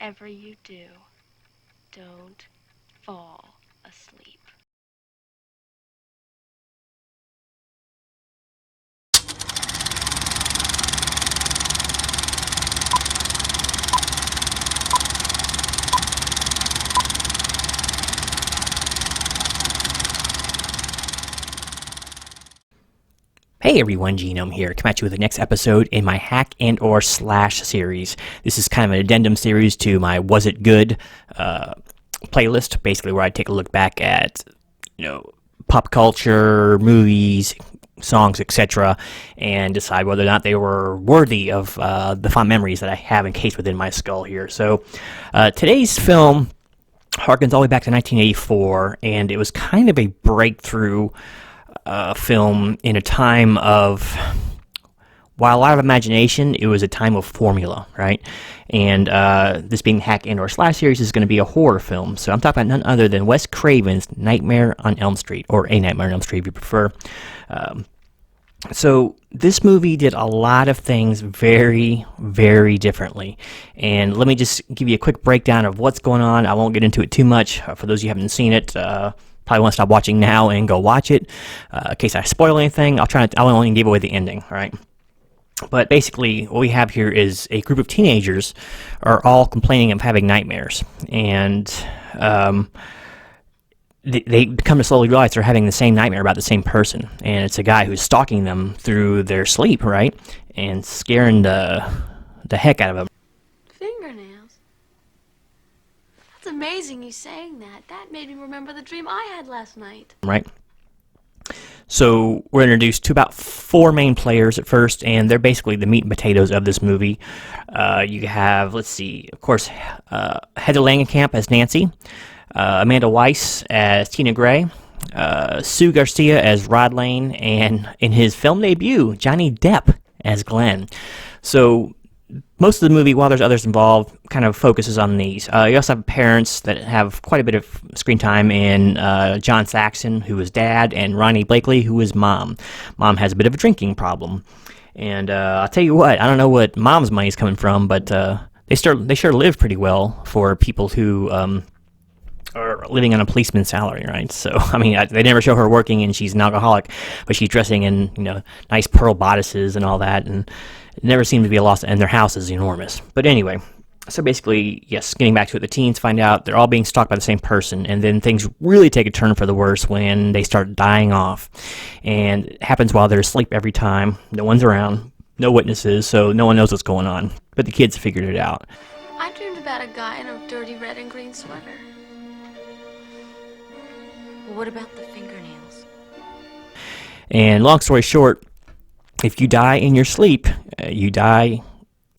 whatever you do, don't fall asleep. Hey everyone, Genome here, come at you with the next episode in my Hack and or Slash series. This is kind of an addendum series to my Was It Good playlist, basically where I take a look back at, pop culture, movies, songs, etc., and decide whether or not they were worthy of the fond memories that I have encased within my skull here. So today's film harkens all the way back to 1984, and it was kind of a breakthrough film in a time of, while a lot of imagination, it was a time of formula, right? And this being Hack and or Slash series is going to be a horror film. So I'm talking about none other than Wes Craven's Nightmare on Elm Street, or A Nightmare on Elm Street if you prefer. So this movie did a lot of things very, very differently. And let me just give you a quick breakdown of what's going on. I won't get into it too much. For those of you who haven't seen it, probably want to stop watching now and go watch it. In case I spoil anything, I'll only give away the ending, all right? But basically, what we have here is a group of teenagers are all complaining of having nightmares, and they come to slowly realize they're having the same nightmare about the same person, and it's a guy who's stalking them through their sleep, right, and scaring the heck out of them. Fingernails? That's amazing you saying that. That made me remember the dream I had last night. Right. So we're introduced to about four main players at first, and they're basically the meat and potatoes of this movie. You have, let's see, of course, Heather Langenkamp as Nancy, Amanda Weiss as Tina Gray, Sue Garcia as Rod Lane, and in his film debut, Johnny Depp as Glenn. So most of the movie, while there's others involved, kind of focuses on these. You also have parents that have quite a bit of screen time in John Saxon, who is dad, and Ronnie Blakely, who is mom. Mom has a bit of a drinking problem. And I'll tell you what, I don't know what mom's money is coming from, but they sure live pretty well for people who are living on a policeman's salary, right? So, I mean, they never show her working, and she's an alcoholic, but she's dressing in, nice pearl bodices and all that, and it never seems to be a loss, and their house is enormous. But anyway, so basically, yes, getting back to it, the teens find out they're all being stalked by the same person, and then things really take a turn for the worse when they start dying off. And it happens while they're asleep every time. No one's around, no witnesses, so no one knows what's going on. But the kids figured it out. I dreamed about a guy in a dirty red and green sweater. Well, what about the fingernails? And long story short, if you die in your sleep, you die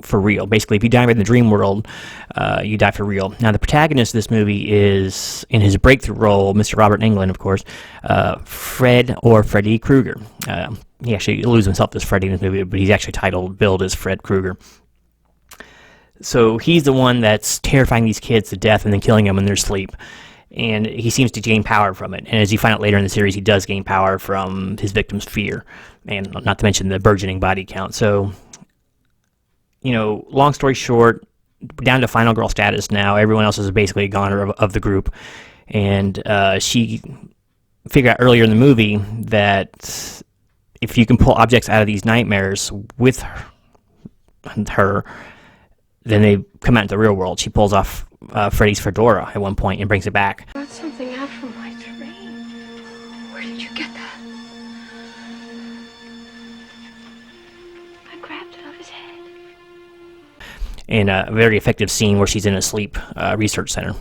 for real. Basically, if you die in the dream world, you die for real. Now, the protagonist of this movie is, in his breakthrough role, Mr. Robert Englund, of course, Freddy Krueger. He actually alludes himself as Freddy in this movie, but he's actually billed as Fred Krueger. So he's the one that's terrifying these kids to death and then killing them in their sleep. And he seems to gain power from it. And as you find out later in the series, he does gain power from his victim's fear. And not to mention the burgeoning body count. So, long story short, down to final girl status now. Everyone else is basically a goner of the group. And she figured out earlier in the movie that if you can pull objects out of these nightmares with her, then they come out into the real world. She pulls off Freddy's fedora at one point and brings it back. I got something out from my dream. Where did you get that? I grabbed it off his head. And a very effective scene where she's in a sleep research center.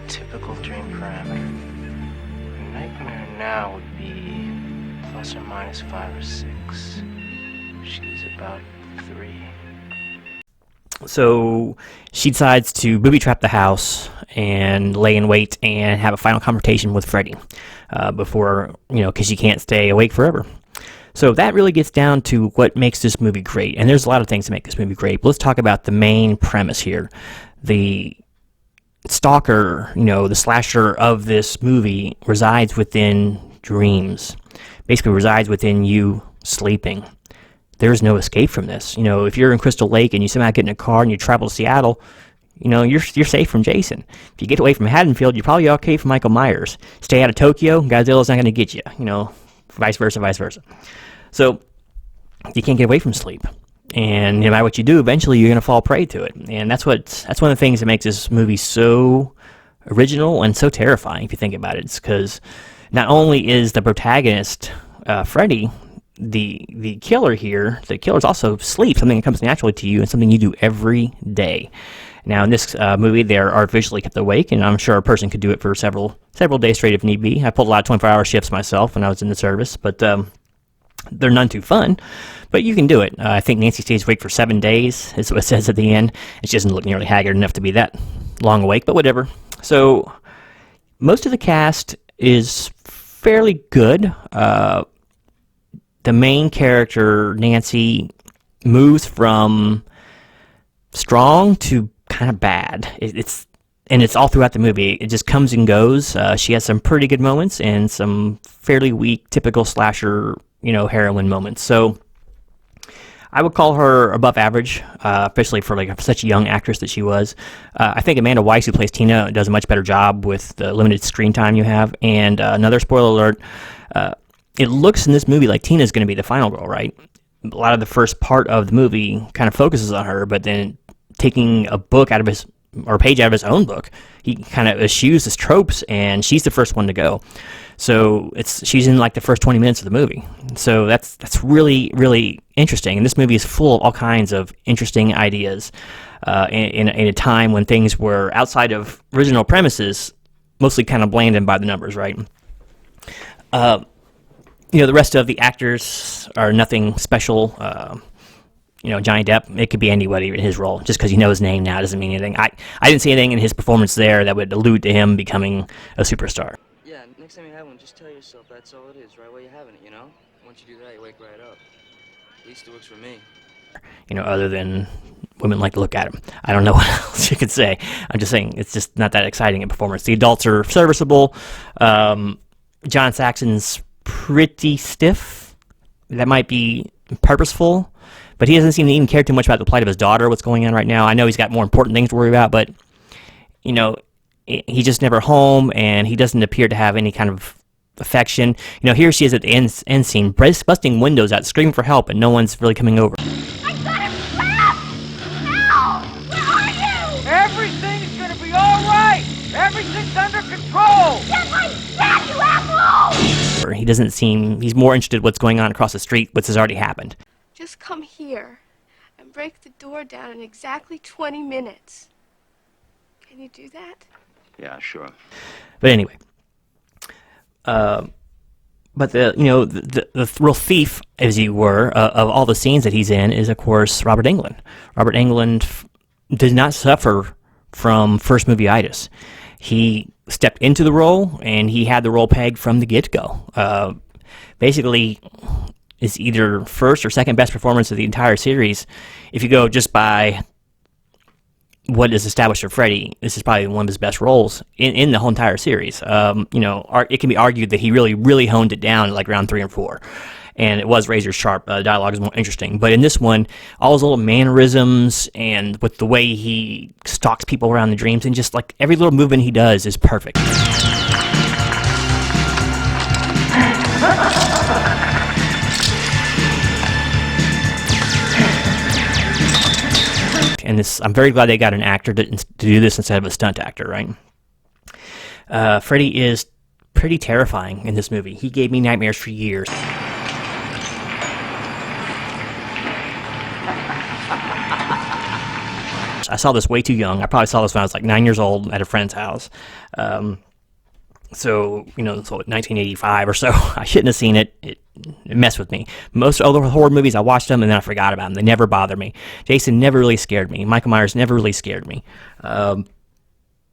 Typical dream parameter. A nightmare now would be plus or minus 5 or 6. She's about 3. So she decides to booby-trap the house and lay in wait and have a final confrontation with Freddy before, because she can't stay awake forever. So that really gets down to what makes this movie great. And there's a lot of things that make this movie great. But let's talk about the main premise here. The stalker, the slasher of this movie resides within dreams. Basically resides within you sleeping. There's no escape from this. If you're in Crystal Lake and you somehow get in a car and you travel to Seattle, you're safe from Jason. If you get away from Haddonfield, you're probably okay from Michael Myers. Stay out of Tokyo, Godzilla's not going to get you. Vice versa, vice versa. So you can't get away from sleep, and no matter what you do, eventually you're going to fall prey to it. And that's one of the things that makes this movie so original and so terrifying. If you think about it, it's because not only is the protagonist Freddy the killer here, the killer's also sleep, something that comes naturally to you and something you do every day. Now, in this movie, they are artificially kept awake, and I'm sure a person could do it for several days straight if need be. I pulled a lot of 24-hour shifts myself when I was in the service, but they're none too fun. But you can do it. I think Nancy stays awake for 7 days, is what it says at the end. And she doesn't look nearly haggard enough to be that long awake, but whatever. So, most of the cast is fairly good. The main character, Nancy, moves from strong to kind of bad. It's all throughout the movie. It just comes and goes. She has some pretty good moments and some fairly weak, typical slasher, heroine moments. So I would call her above average, especially for such a young actress that she was. I think Amanda Weiss, who plays Tina, does a much better job with the limited screen time you have. And another spoiler alert. It looks in this movie like Tina's going to be the final girl, right? A lot of the first part of the movie kind of focuses on her, but then taking a page out of his own book, he kind of eschews his tropes, and she's the first one to go. So she's in the first 20 minutes of the movie. So that's really, really interesting. And this movie is full of all kinds of interesting ideas in a time when things were outside of original premises, mostly kind of bland and by the numbers, right? The rest of the actors are nothing special. Johnny Depp, it could be anybody in his role. Just because you know his name now doesn't mean anything. I didn't see anything in his performance there that would allude to him becoming a superstar. Yeah, next time you have one, just tell yourself that's all it is, right where you're having it, Once you do that, you wake right up. At least it works for me. Other than women like to look at him. I don't know what else you could say. I'm just saying it's just not that exciting a performance. The adults are serviceable. John Saxon's pretty stiff. That might be purposeful, but he doesn't seem to even care too much about the plight of his daughter, what's going on right now. I know he's got more important things to worry about, but he's just never home, and he doesn't appear to have any kind of affection. Here she is at the end scene, busting windows out, screaming for help, and no one's really coming over. I got him trapped! Help! Where are you? Everything's gonna be all right! Everything's under control! Get my back, you asshole! He's more interested in what's going on across the street, what's has already happened. Just come here and break the door down in exactly 20 minutes. Can you do that? Yeah, sure. But anyway, but the real thief, as you were, of all the scenes that he's in is, of course, Robert Englund. Robert Englund did not suffer from first movie-itis. He stepped into the role, and he had the role pegged from the get-go. Basically, it's either first or second best performance of the entire series. If you go just by what is established for Freddy, this is probably one of his best roles in the whole entire series. It can be argued that he really, really honed it down at round 3 and 4. And it was razor sharp. Dialogue is more interesting. But in this one, all his little mannerisms and with the way he stalks people around the dreams and just every little movement he does is perfect. And I'm very glad they got an actor to do this instead of a stunt actor, right? Freddy is pretty terrifying in this movie. He gave me nightmares for years. I saw this way too young. I probably saw this when I was 9 years old at a friend's house. So 1985 or so. I shouldn't have seen it. It messed with me. Most other horror movies, I watched them and then I forgot about them. They never bothered me. Jason never really scared me. Michael Myers never really scared me. None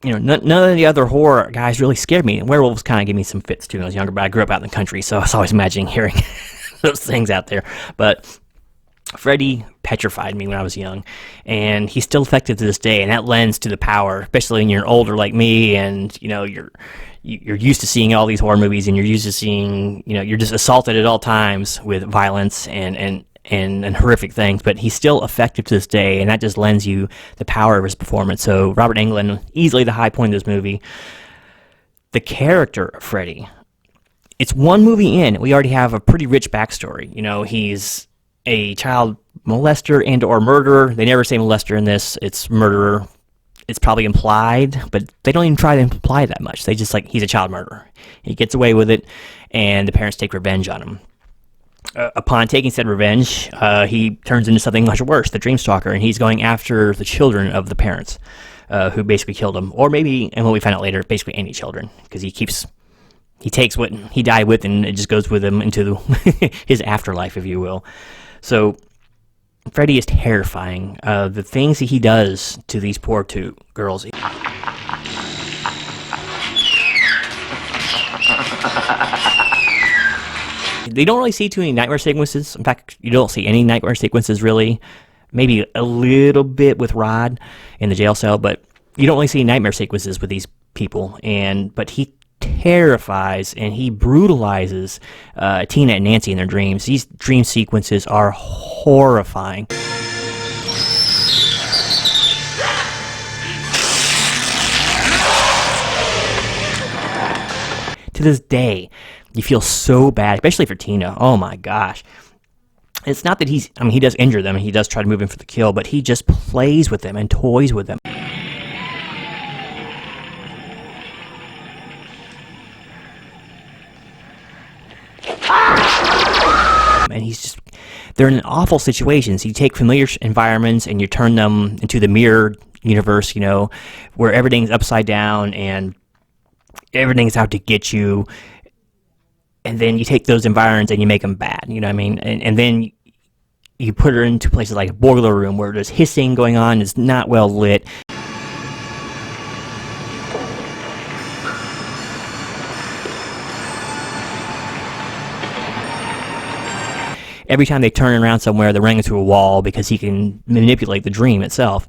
of the other horror guys really scared me. And werewolves kind of gave me some fits too when I was younger, but I grew up out in the country, so I was always imagining hearing those things out there. But Freddy petrified me when I was young, and he's still effective to this day, and that lends to the power, especially when you're older like me, and you're used to seeing all these horror movies, and you're used to seeing, you're just assaulted at all times with violence and and horrific things, but he's still effective to this day, and that just lends you the power of his performance. So Robert Englund, easily the high point of this movie. The character of Freddy, it's one movie in, we already have a pretty rich backstory. You know, he's a child molester and or murderer. They never say molester in this, it's murderer. It's probably implied, but they don't even try to imply that much. They just he's a child murderer. He gets away with it, and the parents take revenge on him. Upon taking said revenge, he turns into something much worse, the Dream Stalker, and he's going after the children of the parents who basically killed him. Or maybe, and what we find out later, basically any children, because he takes what he died with, and it just goes with him into his afterlife, if you will. So Freddy is terrifying. The things that he does to these poor two girls. They don't really see too many nightmare sequences. In fact, you don't see any nightmare sequences, really. Maybe a little bit with Rod in the jail cell, but you don't really see nightmare sequences with these people. But he terrifies and he brutalizes Tina and Nancy in their dreams. These dream sequences are horrifying. To this day, you feel so bad, especially for Tina. Oh my gosh. It's not that he does injure them, and he does try to move in for the kill, but he just plays with them and toys with them. And they're in awful situations. You take familiar environments and you turn them into the mirror universe, you know, where everything's upside down and everything's out to get you. And then you take those environments and you make them bad, you know what I mean? And then you put her into places like a boiler room where there's hissing going on, it's not well lit. Every time they turn around somewhere, they're running into a wall because he can manipulate the dream itself.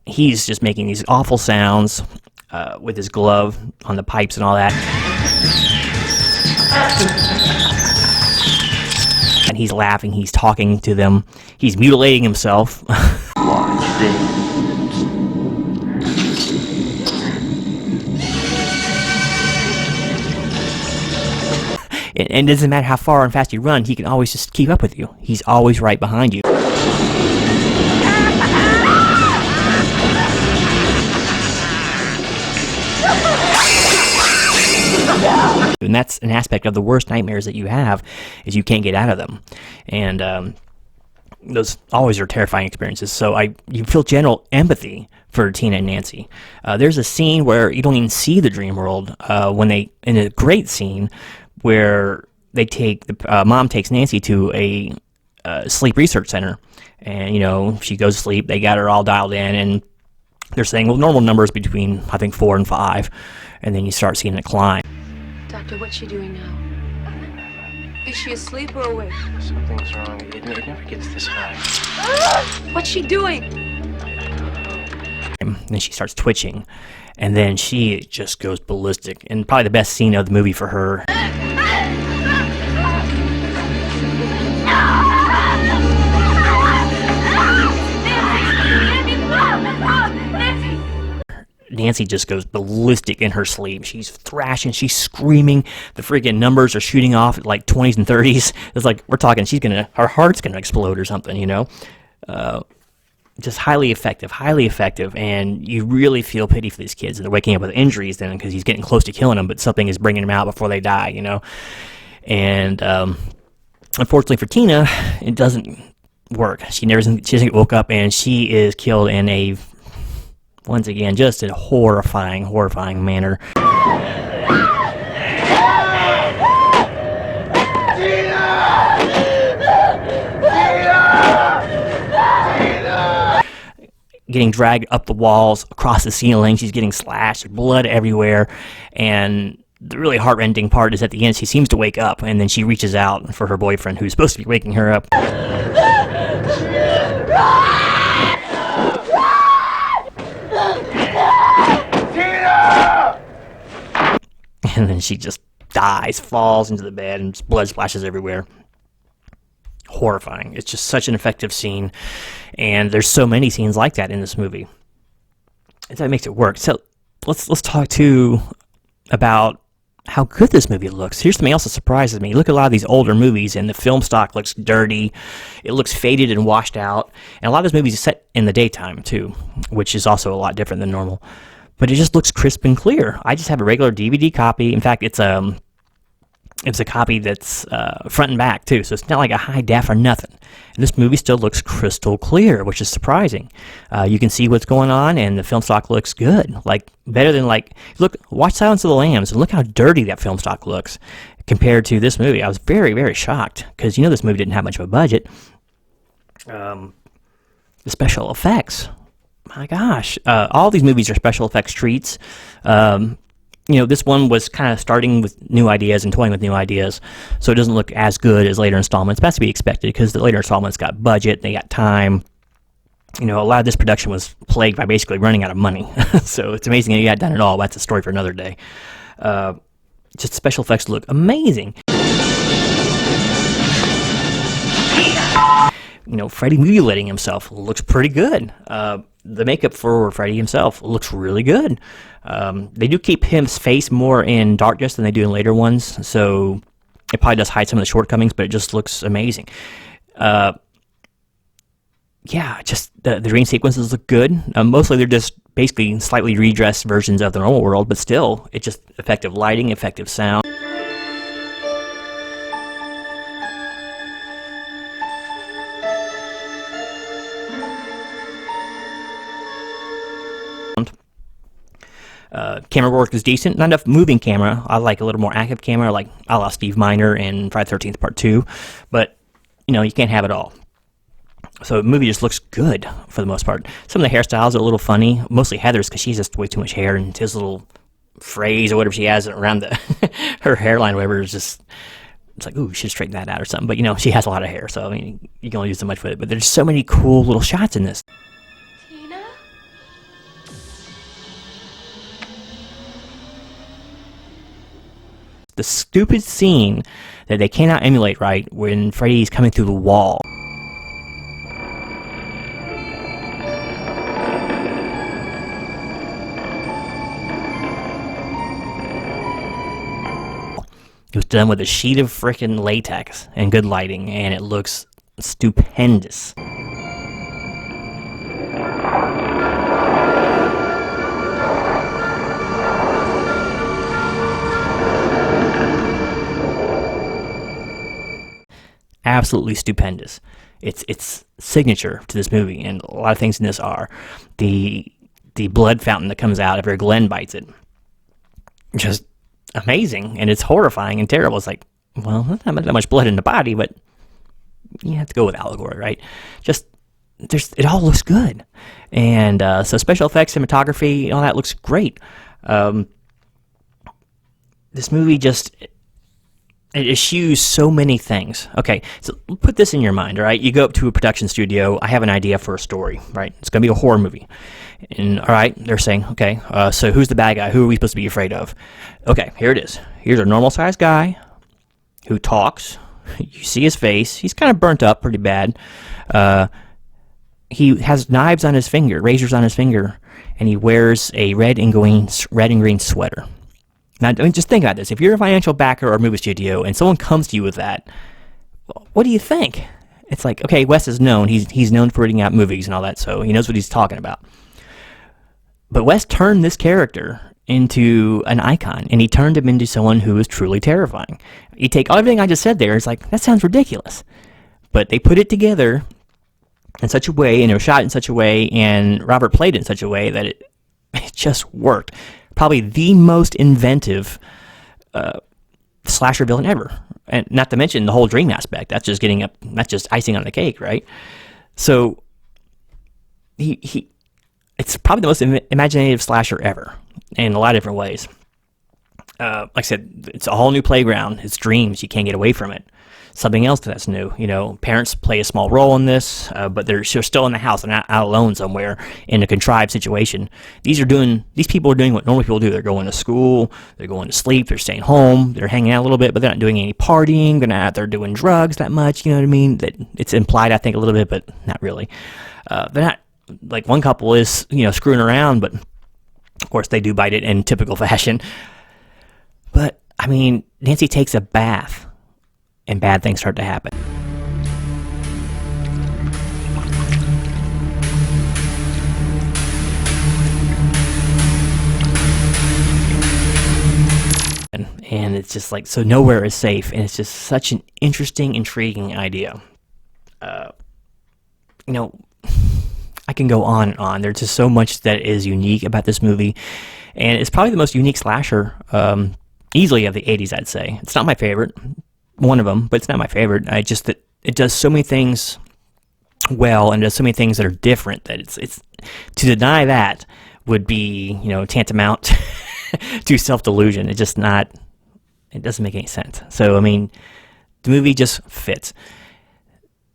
He's just making these awful sounds with his glove on the pipes and all that. And he's laughing, he's talking to them, he's mutilating himself. Watch this. And it doesn't matter how far and fast you run, he can always just keep up with you. He's always right behind you. And that's an aspect of the worst nightmares that you have, is you can't get out of them. And those always are terrifying experiences. So you feel general empathy for Tina and Nancy. There's a scene where you don't even see the dream world in a great scene where mom takes Nancy to a sleep research center, and you know she goes to sleep. They got her all dialed in, and they're saying, well, normal numbers between I think 4 and 5, and then you start seeing it climb. Doctor, what's she doing now? Is she asleep or awake? Something's wrong. It never gets this high. What's she doing? And then she starts twitching, and then she just goes ballistic. And probably the best scene of the movie for her. Nancy just goes ballistic in her sleep. She's thrashing, she's screaming. The freaking numbers are shooting off at like 20s and 30s. It's like, we're talking, her heart's gonna explode or something, you know? Just highly effective, and you really feel pity for these kids. And they're waking up with injuries then because he's getting close to killing them, but something is bringing them out before they die, you know? And unfortunately for Tina, it doesn't work. She doesn't get woke up, and she is killed in once again, just a horrifying manner. Getting dragged up the walls, across the ceiling. She's getting slashed, blood everywhere. And the really heart-rending part is at the end, she seems to wake up, and then she reaches out for her boyfriend, who's supposed to be waking her up. and then she just dies, falls into the bed, and just blood splashes everywhere. Horrifying. It's just such an effective scene, and there's so many scenes like that in this movie. And that makes it work. So let's talk too about how good this movie looks. Here's something else that surprises me. Look at a lot of these older movies, and the film stock looks dirty. It looks faded and washed out. And a lot of those movies are set in the daytime, too, which is also a lot different than normal. But it just looks crisp and clear. I just have a regular DVD copy. In fact, it's a copy that's front and back, too, so it's not like a high def or nothing. And this movie still looks crystal clear, which is surprising. You can see what's going on, and the film stock looks good. Like, better than, like, look, watch Silence of the Lambs, and look how dirty that film stock looks compared to this movie. I was very, very shocked, because, you know, this movie didn't have much of a budget. The special effects, my gosh. All these movies are special effects treats. You know, this one was kind of starting with new ideas and toying with new ideas, so it doesn't look as good as later installments. That's to be expected, because the later installments got budget, they got time. You know, a lot of this production was plagued by basically running out of money. So it's amazing that you got done it all. That's a story for another day. Just special effects look amazing. You know, Freddy mutilating himself looks pretty good. The makeup for Freddy himself looks really good. They do keep his face more in darkness than they do in later ones, so it probably does hide some of the shortcomings, but it just looks amazing. Yeah, just the dream sequences look good. Mostly they're just basically slightly redressed versions of the normal world, but still, it's just effective lighting, effective sound. Camera work is decent. Not enough moving camera. I like a little more active camera, like a la Steve Miner in Friday the 13th Part 2. But, you know, you can't have it all. So the movie just looks good for the most part. Some of the hairstyles are a little funny. Mostly Heather's, because she's just way too much hair. And his little phrase or whatever she has around her hairline or whatever is just... It's like, ooh, you should straighten that out or something. But, you know, she has a lot of hair. So, I mean, you can only do so much with it. But there's so many cool little shots in this. Tina? The stupid scene that they cannot emulate right when Freddy's coming through the wall. It was done with a sheet of frickin' latex and good lighting, and it looks stupendous. Absolutely stupendous. It's signature to this movie, and a lot of things in this are the blood fountain that comes out after Glenn bites it. Just amazing, and it's horrifying and terrible. It's like, well, not that much blood in the body, but you have to go with allegory, right? Just it all looks good, and so special effects, cinematography, all that looks great. This movie just it eschews so many things. Okay, so put this in your mind, all right? You go up to a production studio. I have an idea for a story, right? It's going to be a horror movie. And, all right, they're saying, okay, so who's the bad guy? Who are we supposed to be afraid of? Okay, here it is. Here's a normal-sized guy who talks. You see his face. He's kind of burnt up pretty bad. He has knives on his finger, razors on his finger, and he wears a red and green sweater. Now, I mean, just think about this. If you're a financial backer or a movie studio and someone comes to you with that, what do you think? It's like, okay, Wes is known. He's known for reading out movies and all that, so he knows what he's talking about. But Wes turned this character into an icon, and he turned him into someone who is truly terrifying. You take everything I just said there, it's like, that sounds ridiculous. But they put it together in such a way, and it was shot in such a way, and Robert played it in such a way that it just worked. Probably the most inventive slasher villain ever. And not to mention the whole dream aspect. That's just icing on the cake, right? So it's probably the most imaginative slasher ever in a lot of different ways. Like I said, it's a whole new playground. It's dreams. You can't get away from it. something else that's new. Parents play a small role in this, but they're still in the house. They're not out alone somewhere in a contrived situation. These people are doing what normal people do. They're going to school, they're going to sleep, they're staying home, they're hanging out a little bit, but they're not doing any partying. They're not out there doing drugs that much. You know what I mean? That it's implied, I think, a little bit, but not really. They're not like one couple is, screwing around, but of course they do bite it in typical fashion. But I mean, Nancy takes a bath, and bad things start to happen. And it's just like, so nowhere is safe, and it's just such an interesting, intriguing idea. I can go on and on. There's just so much that is unique about this movie, and it's probably the most unique slasher, easily of the 80s, I'd say. It's not my favorite, one of them, but it's not my favorite. That it does so many things well, and does so many things that are different, that it's to deny that would be, tantamount to self-delusion. It doesn't make any sense. So, I mean, the movie just fits.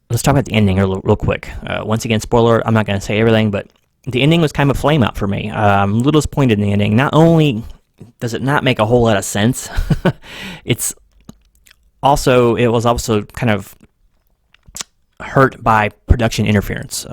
Let's talk about the ending real quick. Once again, spoiler, I'm not going to say everything, but the ending was kind of a flame out for me. I'm a little disappointed in the ending. Not only does it not make a whole lot of sense, it was also kind of hurt by production interference.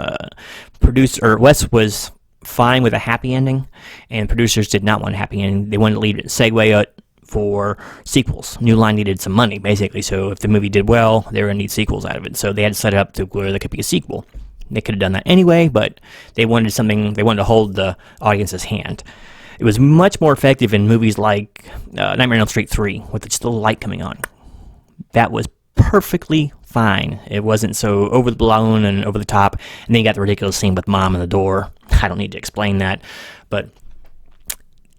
Producer Wes was fine with a happy ending, and producers did not want a happy ending. They wanted to leave it segue it for sequels. New Line needed some money, basically, so if the movie did well, they were going to need sequels out of it, so they had to set it up to where there could be a sequel. They could have done that anyway, but they wanted to hold the audience's hand. It was much more effective in movies like Nightmare on Elm Street 3, with just a little light coming on. That was perfectly fine. It wasn't so over the blown and over the top, and then you got the ridiculous scene with Mom in the door. I don't need to explain that, but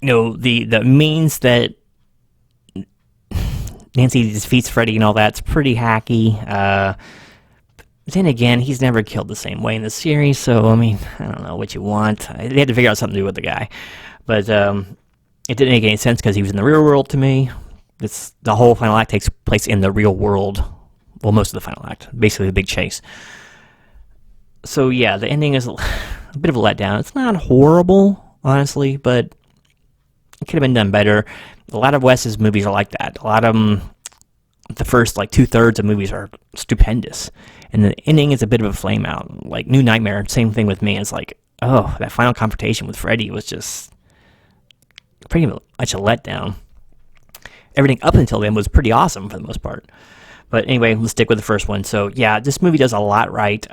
the means that Nancy defeats Freddy and all that's pretty hacky. Then again, he's never killed the same way in the series, so I mean, I don't know what you want. They had to figure out something to do with the guy, but it didn't make any sense because he was in the real world to me. The whole final act takes place in the real world. Well, most of the final act, basically the big chase. So yeah, the ending is a bit of a letdown. It's not horrible, honestly, but it could have been done better. A lot of Wes's movies are like that. A lot of them, the first like 2/3 of movies are stupendous, and the ending is a bit of a flame out. Like New Nightmare, same thing with me. It's like, oh, that final confrontation with Freddy was just pretty much a letdown. Everything up until then was pretty awesome for the most part. But anyway, let's stick with the first one. So yeah, this movie does a lot right.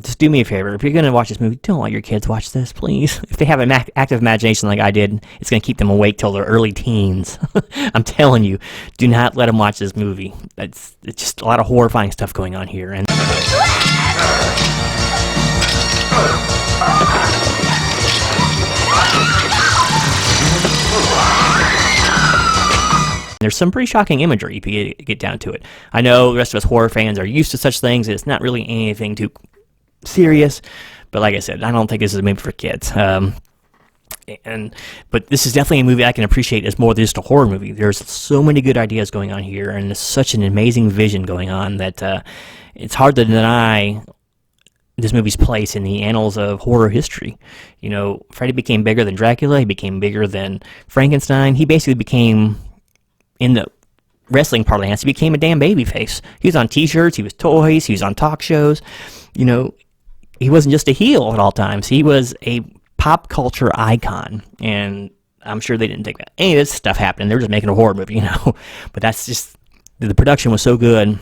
Just do me a favor. If you're going to watch this movie, don't let your kids watch this, please. If they have an active imagination like I did, it's going to keep them awake till their early teens. I'm telling you, do not let them watch this movie. It's just a lot of horrifying stuff going on here. And there's some pretty shocking imagery if you get down to it. I know the rest of us horror fans are used to such things, and it's not really anything too serious, but like I said, I don't think this is a movie for kids. But this is definitely a movie I can appreciate as more than just a horror movie. There's so many good ideas going on here, and there's such an amazing vision going on that it's hard to deny this movie's place in the annals of horror history. Freddy became bigger than Dracula. He became bigger than Frankenstein. He basically became, in the wrestling parlance, he became a damn baby face. He was on t-shirts, he was toys, he was on talk shows. He wasn't just a heel at all times. He was a pop culture icon, and I'm sure they didn't think that any of this stuff happened. They were just making a horror movie, But that's just, the production was so good, and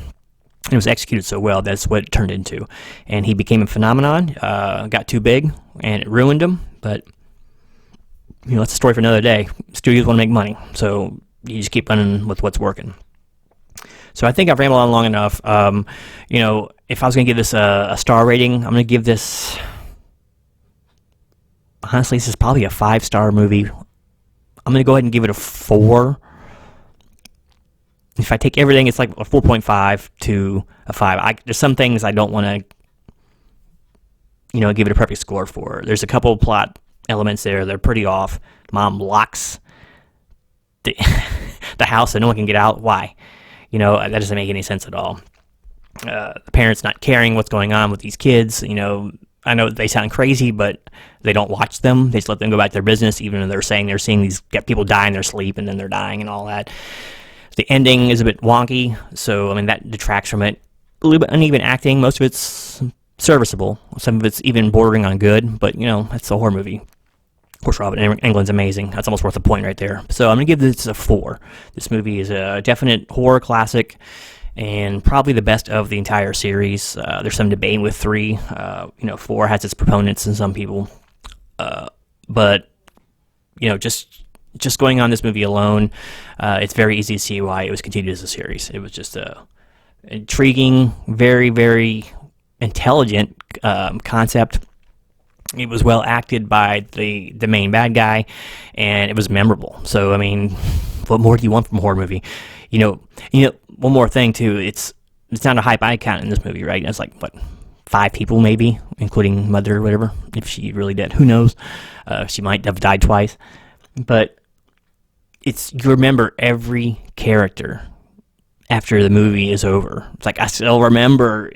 it was executed so well, that's what it turned into. And he became a phenomenon, got too big, and it ruined him, but, that's a story for another day. Studios want to make money, so you just keep running with what's working. So I think I've rambled on long enough. If I was going to give this a star rating, I'm going to give this, honestly, this is probably a 5-star movie. I'm going to go ahead and give it a 4. If I take everything, it's like a 4.5 to a 5. There's some things I don't want to, give it a perfect score for. There's a couple of plot elements there that are pretty off. Mom locks the house so no one can get out. Why? That doesn't make any sense at all. The parents not caring what's going on with these kids. I know they sound crazy, but they don't watch them. They just let them go about their business, even though they're saying they're seeing these people die in their sleep, and then they're dying and all that. The ending is a bit wonky, so that detracts from it. A little bit uneven acting. Most of it's serviceable. Some of it's even bordering on good, but it's a horror movie. Of course, Robert Englund's amazing. That's almost worth a point right there. So I'm going to give this a 4. This movie is a definite horror classic, and probably the best of the entire series. There's some debate with 3. 4 has its proponents and some people. But just going on this movie alone, it's very easy to see why it was continued as a series. It was just a intriguing, very, very intelligent concept. It was well acted by the main bad guy, and it was memorable. So, what more do you want from a horror movie? One more thing too. It's not a high body count in this movie, right? It's like 5 people maybe, including Mother or whatever. If she really did, who knows? She might have died twice, but you remember every character after the movie is over. It's like I still remember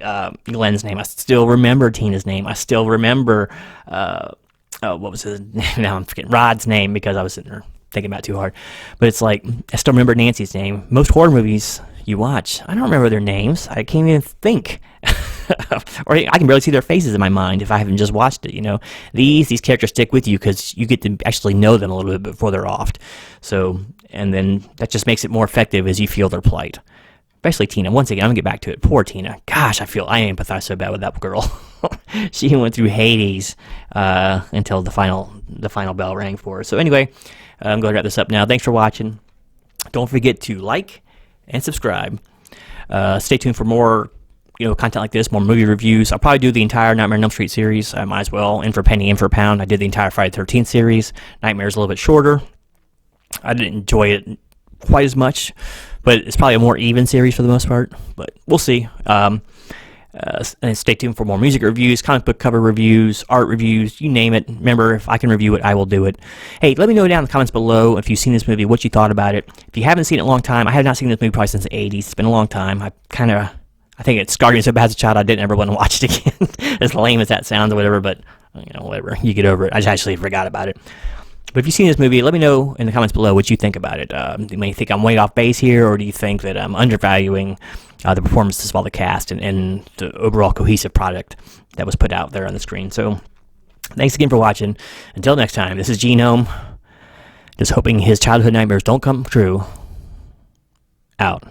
Glenn's name. I still remember Tina's name. I still remember what was his name? Now I'm forgetting Rod's name because I was sitting there thinking about it too hard. But it's like I still remember Nancy's name. Most horror movies you watch, I don't remember their names. I can't even think. Or I can barely see their faces in my mind if I haven't just watched it. These characters stick with you because you get to actually know them a little bit before they're off. So, and then that just makes it more effective as you feel their plight. Especially Tina. Once again, I'm gonna get back to it. Poor Tina. Gosh, I empathize so bad with that girl. She went through Hades until the final bell rang for her. So anyway, I'm going to wrap this up now. Thanks for watching. Don't forget to like and subscribe. Stay tuned for more content like this, more movie reviews. I'll probably do the entire Nightmare on Elm Street series. I might as well. In for a penny, in for a pound. I did the entire Friday the 13th series. Nightmare's a little bit shorter. I didn't enjoy it quite as much, but it's probably a more even series for the most part. But we'll see. And stay tuned for more music reviews, comic book cover reviews, art reviews, you name it. Remember, if I can review it, I will do it. Hey, let me know down in the comments below if you've seen this movie, what you thought about it. If you haven't seen it in a long time, I have not seen this movie probably since the 80s. It's been a long time. I think it scarred me so bad as a child I didn't ever want to watch it again. As lame as that sounds or whatever, but whatever. You get over it. I just actually forgot about it. But if you've seen this movie, let me know in the comments below what you think about it. Do you think I'm way off base here, or do you think that I'm undervaluing the performances of all the cast and the overall cohesive product that was put out there on the screen? So, thanks again for watching. Until next time, this is Genome, just hoping his childhood nightmares don't come true. Out.